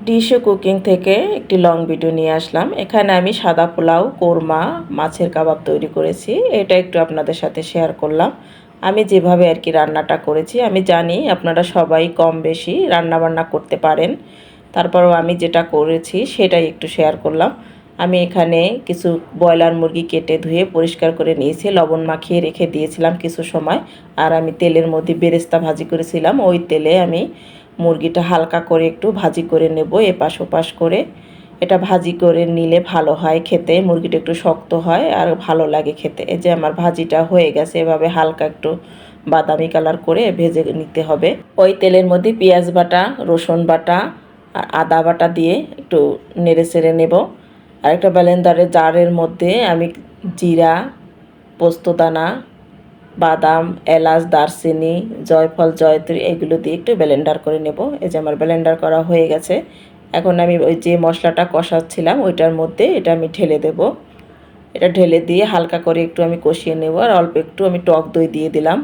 ডিশো cooking থেকে একটি long video নিয়ে আসলাম। এখানে আমি সাদা পোলাও, কোরমা, মাছের কাবাব তৈরি করেছি। এটা একটু আপনাদের সাথে শেয়ার করলাম। আমি যেভাবে আর কি রান্নাটা করেছি, আমি জানি আপনারা সবাই কম বেশি রান্নাবান্না করতে পারেন, তারপরেও আমি যেটা করেছি সেটাই একটু শেয়ার করলাম। আমি এখানে কিছু ব্রয়লার মুরগি কেটে ধুয়ে পরিষ্কার করে নিয়েছি, লবণ মাখিয়ে রেখে দিয়েছিলাম কিছু সময়। আর আমি তেলের মধ্যে বেরেস্তা ভাজি করেছিলাম, ওই তেলে আমি মুরগিটা হালকা করে একটু ভাজি করে নেব, এপাশ ওপাশ করে। এটা ভাজি করে নিলে ভালো হয় খেতে, মুরগিটা একটু শক্ত হয় আর ভালো লাগে খেতে। এই যে আমার ভাজিটা হয়ে গেছে, এভাবে হালকা একটু বাদামি কালার করে ভেজে নিতে হবে। ওই তেলের মধ্যে পেঁয়াজ বাটা, রসুন বাটা আর আদা বাটা দিয়ে একটু নেড়ে চেড়ে নেব। আর একটা ব্লেন্ডারের জারের মধ্যে আমি জিরা, পোস্তদানা, বাদাম, এলাচ, দারচিনি, জয়ফল, জয়ত্রী এগুলো দিয়ে একটু ব্লেন্ডার করে নেব। এই যে আমার ব্লেন্ডার করা হয়ে গেছে। এখন আমি ওই যে মশলাটা কষাচ্ছিলাম ওইটার মধ্যে এটা আমি ঢেলে দেব। এটা ঢেলে দিয়ে হালকা করে একটু আমি কষিয়ে নেব। আর অল্প একটু আমি টক দই দিয়ে দিলাম,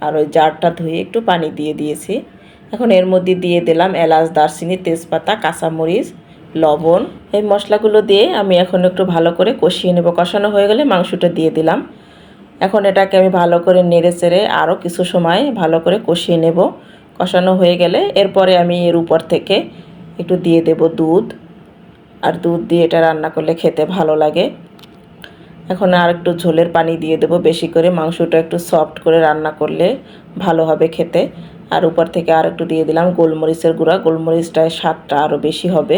আর ওই জারটা ধুয়ে একটু পানি দিয়ে দিয়েছি। এখন এর মধ্যে দিয়ে দিলাম এলাচ, দারচিনি, তেজপাতা, কাঁচামরিচ, লবণ। এই মশলাগুলো দিয়ে আমি এখন একটু ভালো করে কষিয়ে নেব। কষানো হয়ে গেলে মাংসটা দিয়ে দিলাম। এখন এটাকে আমি ভালো করে নেড়ে চেড়ে আরও কিছু সময় ভালো করে কষিয়ে নেব। কষানো হয়ে গেলে এরপরে আমি এর উপর থেকে একটু দিয়ে দেব দুধ। আর দুধ দিয়ে এটা রান্না করলে খেতে ভালো লাগে। এখন আর একটু ঝোলের পানি দিয়ে দেব বেশি করে, মাংসটা একটু সফট করে রান্না করলে ভালো হবে খেতে। আর উপর থেকে আর একটু দিয়ে দিলাম গোলমরিচের গুঁড়া, গোলমরিচটায় স্বাদটা আরও বেশি হবে।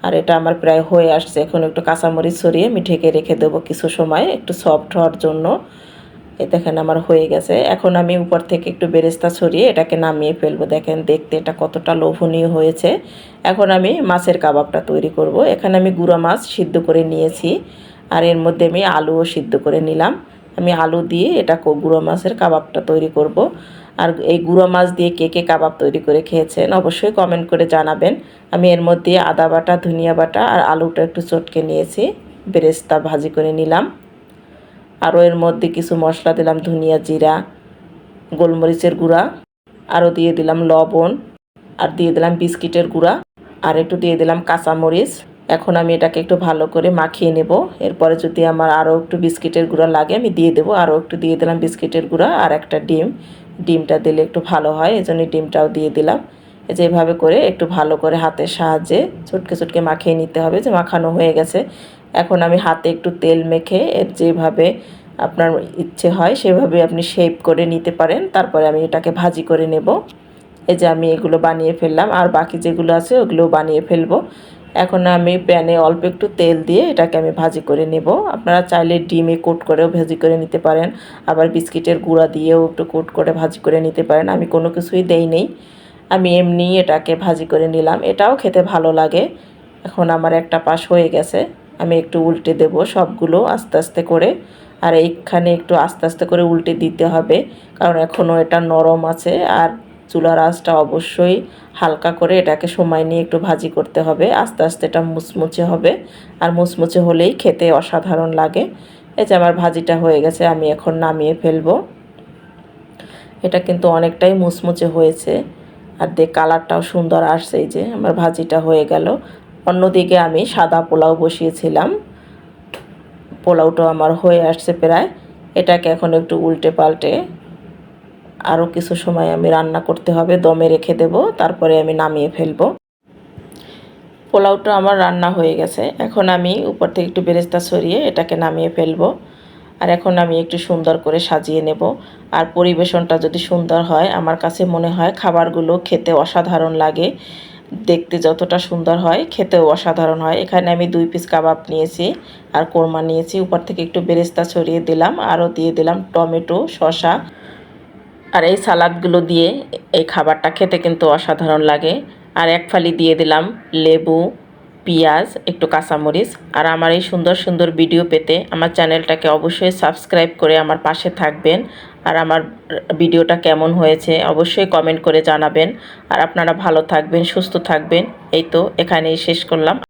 আর এটা আমার প্রায় হয়ে আসছে। এখন একটু কাঁচামরিচ ছড়িয়ে আমি ঢেকে রেখে দেবো কিছু সময়, একটু সফট হওয়ার জন্য। এই দেখেন আমার হয়ে গেছে। এখন আমি উপর থেকে একটু বেরেস্তা ছড়িয়ে এটাকে নামিয়ে ফেলবো। দেখেন দেখতে এটা কতটা লোভনীয় হয়েছে। এখন আমি মাছের কাবাবটা তৈরি করব। এখানে আমি গুঁড়া মাছ সিদ্ধ করে নিয়েছি, আর এর মধ্যে আমি আলুও সিদ্ধ করে নিলাম। আমি আলু দিয়ে এটা গুঁড়ো মাছের কাবাবটা তৈরি করব। আর এই গুঁড়ো মাছ দিয়ে কে কে কাবাব তৈরি করে খেয়েছেন অবশ্যই কমেন্ট করে জানাবেন। আমি এর মধ্যে আদা বাটা, ধনিয়া বাটা আর আলুটা একটু চটকে নিয়েছি, বেরেস্তা ভাজি করে নিলাম। আরও এর মধ্যে কিছু মশলা দিলাম, ধনিয়া, জিরা, গোলমরিচের গুঁড়া, আরও দিয়ে দিলাম লবণ, আর দিয়ে দিলাম বিস্কিটের গুঁড়া, আর একটু দিয়ে দিলাম কাঁচামরিচ। এখন আমি এটাকে একটু ভালো করে মাখিয়ে নেব। এরপরে যদি আমার আরও একটু বিস্কিটের গুঁড়া লাগে আমি দিয়ে দেবো। আরও একটু দিয়ে দিলাম বিস্কিটের গুঁড়া আর একটা ডিম। ডিমটা দিলে একটু ভালো হয়, এজন্য ডিমটাও দিয়ে দিলাম। যেভাবে করে একটু ভালো করে হাতের সাহায্যে চটকে চটকে মাখিয়ে নিতে হবে। যে মাখানো হয়ে গেছে, এখন আমি হাতে একটু তেল মেখে এর যেভাবে আপনার ইচ্ছে হয় সেভাবে আপনি শেপ করে নিতে পারেন। তারপরে আমি এটাকে ভাজি করে নেব। এই যে আমি এগুলো বানিয়ে ফেললাম, আর বাকি যেগুলো আছে ওগুলোও বানিয়ে ফেলবো। এখন আমি প্যানে অল্প একটু তেল দিয়ে এটাকে আমি ভাজি করে নেব। আপনারা চাইলে ডিমে কোট করেও ভাজি করে নিতে পারেন, আবার বিস্কিটের গুঁড়া দিয়েও একটু কোট করে ভাজি করে নিতে পারেন। আমি কোনো কিছুই দেই নেই, আমি এমনি এটাকে ভাজি করে নিলাম। এটাও খেতে ভালো লাগে। এখন আমার একটা পাশ হয়ে গেছে, আমি একটু উল্টে দেব সবগুলো আস্তে আস্তে করে। আর এইখানে একটু আস্তে আস্তে করে উল্টে দিতে হবে, কারণ এখনও এটা নরম আছে। আর চুলার আঁচটা অবশ্যই হালকা করে এটাকে সময় নিয়ে একটু ভাজি করতে হবে। আস্তে আস্তে এটা মুচমুচে হবে, আর মুচমুচে হলেই খেতে অসাধারণ লাগে। এই যে আমার ভাজিটা হয়ে গেছে, আমি এখন নামিয়ে ফেলবো। এটা কিন্তু অনেকটাই মুচমুচে হয়েছে, আর কালারটাও সুন্দর আসছে। এই যে আমার ভাজিটা হয়ে গেল। অন্যদিকে আমি সাদা পোলাও বসিয়েছিলাম, পোলাওটা আমার হয়ে আসছে প্রায়। এটাকে এখন একটু উল্টে পাল্টে আরও কিছু সময় আমি রান্না করতে হবে, দমে রেখে দেব, তারপরে আমি নামিয়ে ফেলবো। পোলাওটা আমার রান্না হয়ে গেছে। এখন আমি উপর থেকে একটু বেরেস্তা ছড়িয়ে এটাকে নামিয়ে ফেলবো। আর এখন আমি একটু সুন্দর করে সাজিয়ে নেব। আর পরিবেশনটা যদি সুন্দর হয়, আমার কাছে মনে হয় খাবারগুলো খেতে অসাধারণ লাগে। দেখতে যতটা সুন্দর হয় খেতেও অসাধারণ হয়। এখানে আমি 2 পিস কাবাব নিয়েছি আর কোরমা নিয়েছি। উপর থেকে একটু বেরেস্তা ছড়িয়ে দিলাম, আরও দিয়ে দিলাম টমেটো, শসা। আর এই সালাদগুলো দিয়ে এই খাবারটা খেতে কিন্তু অসাধারণ লাগে। আর এক ফালি দিয়ে দিলাম লেবু, পেঁয়াজ, একটু কাঁচামরিচ। আর আমার এই সুন্দর সুন্দর ভিডিও পেতে আমার চ্যানেলটাকে অবশ্যই সাবস্ক্রাইব করে আমার পাশে থাকবেন। আর আমার ভিডিওটা কেমন হয়েছে অবশ্যই কমেন্ট করে জানাবেন। আর আপনারা ভালো থাকবেন, সুস্থ থাকবেন। এই তো এখানেই শেষ করলাম।